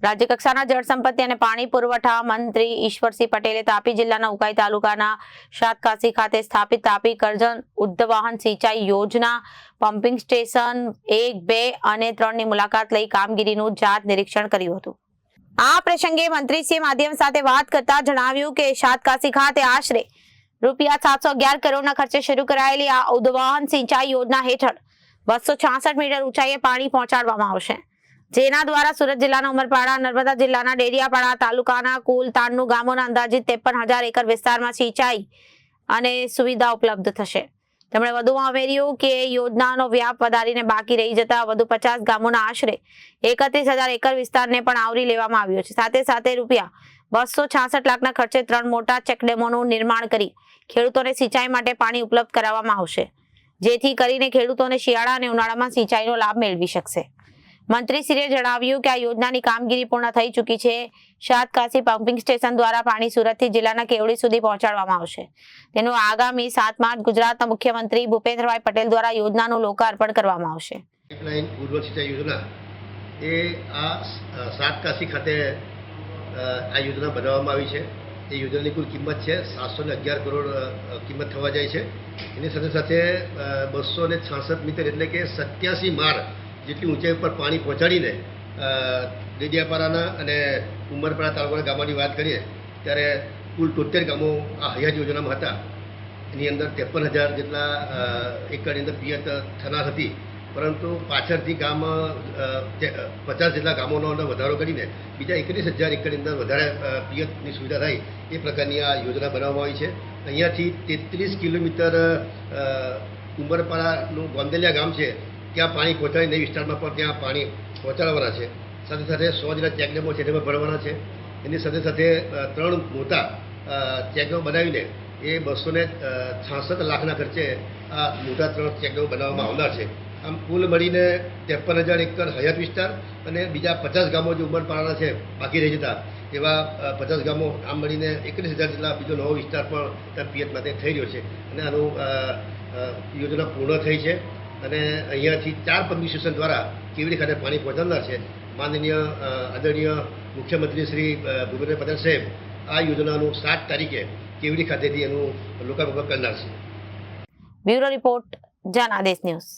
રાજ્ય કક્ષાના જળ સંપત્તિ અને પાણી પુરવઠા મંત્રી ઈશ્વરસિંહ પટેલે તાપી જિલ્લાના ઉકાઈ તાલુકાના શાતકાસી ખાતે સ્થાપિત તાપી કરજણ ઉદ્ધવાહન સિંચાઈ યોજના પમ્પિંગ સ્ટેશન 1, 2 અને 3 ની મુલાકાત લઈ કામગીરીનું જાત નિરીક્ષણ કર્યું હતું। આ પ્રસંગે મંત્રીશ્રીએ માધ્યમ સાથે વાત કરતા જણાવ્યું કે શાતકાસી ખાતે આશરે ₹711 કરોડના ખર્ચે શરૂ કરાયેલી આ ઉદ્ધવાહન સિંચાઈ યોજના હેઠળ 266 મીટર ઊંચાઈએ પાણી પહોંચાડવામાં આવશે, જેના દ્વારા સુરત જિલ્લાના ઉમરપાડા, નર્મદા જિલ્લાના ડેડિયાપાડા તાલુકાના કુલ 93 ગામોના અંદાજિત 53,000 એકર વિસ્તારમાં સિંચાઈ અને સુવિધા ઉપલબ્ધ થશે। તેમણે વધુમાં ઉમેર્યું કે યોજનાનો વ્યાપ વધારીને બાકી રહી જતા વધુ 50 ગામોના આશરે 31,000 એકર વિસ્તારને પણ આવરી લેવામાં આવ્યો છે। સાથે સાથે ₹266 લાખના ખર્ચે 3 મોટા ચેકડેમોનું નિર્માણ કરી ખેડૂતોને સિંચાઈ માટે પાણી ઉપલબ્ધ કરાવવામાં આવશે, જેથી કરીને ખેડૂતોને શિયાળા અને ઉનાળામાં સિંચાઈનો લાભ મેળવી શકશે। મંત્રીશ્રીએ જણાવ્યું કે આ યોજનાની કામગીરી પૂર્ણ થઈ ચૂકી છે। શાતકાસી પમ્પિંગ સ્ટેશન દ્વારા પાણી સુરતથી જિલ્લાના કેવડી સુધી પહોંચાડવામાં આવશે। તેનું આગામી 7 માર્ચ ગુજરાતના મુખ્યમંત્રી ભૂપેન્દ્રભાઈ પટેલ દ્વારા યોજનાનું લોકાર્પણ કરવામાં આવશે। ઉર્વર સિંચાઈ યોજના એ આ શાતકાસી ખાતે આ યોજના બનાવવામાં આવી છે। એ યોજનાની કુલ કિંમત છે 711 કરોડ કિંમત થવા જાય છે। એની સાથે સાથે 266 મીટર એટલે કે 87 માળ જેટલી ઊંચાઈ પર પાણી પહોંચાડીને ડેડિયાપાડાના અને ઉમરપાડા તાલુકાના ગામોની વાત કરીએ ત્યારે કુલ 73 ગામો આ હયાત યોજનામાં હતા। એની અંદર 53,000 જેટલા એકરની અંદર પિયત થનાર હતી, પરંતુ પાછળથી ગામ 50 જેટલા ગામોનો અંદર વધારો કરીને બીજા 31,000 એકરની અંદર વધારે પિયતની સુવિધા થાય એ પ્રકારની આ યોજના બનાવવામાં આવી છે। અહીંયાથી 33 કિલોમીટર ઉમરપાડાનું ગોંદલિયા ગામ છે, ત્યાં પાણી પહોંચાડી નવી વિસ્તારમાં પણ ત્યાં પાણી પહોંચાડવાના છે। સાથે સાથે 100 જેટલા ચેકડેમો છે તેમાં ભરવાના છે। એની સાથે સાથે 3 મોટા ચેકડેમો બનાવીને એ 266 લાખના ખર્ચે આ મોટા 3 ચેકડેમો બનાવવામાં આવનાર છે। આમ કુલ મળીને 53,000 એકર હયાત વિસ્તાર અને બીજા 50 ગામો જે ઉમરપાડાના છે બાકી રહી જતા એવા 50 ગામો આમ મળીને 31,000 જેટલા બીજો નવો વિસ્તાર પણ ત્યાં પિયત માટે થઈ રહ્યો છે અને આનું યોજના પૂર્ણ થઈ છે અને અહીંયાથી 4 પમ્પિંગ સ્ટેશન દ્વારા કેવડી ખાતે પાણી પહોંચાડનાર છે। માનનીય આદરણીય મુખ્યમંત્રી શ્રી ભૂપેન્દ્ર પટેલ સાહેબ આ યોજનાનું 7 તારીખે કેવડી ખાતેથી એનું લોકાર્પણ કરનાર છે। Bureau report, Janadesh news.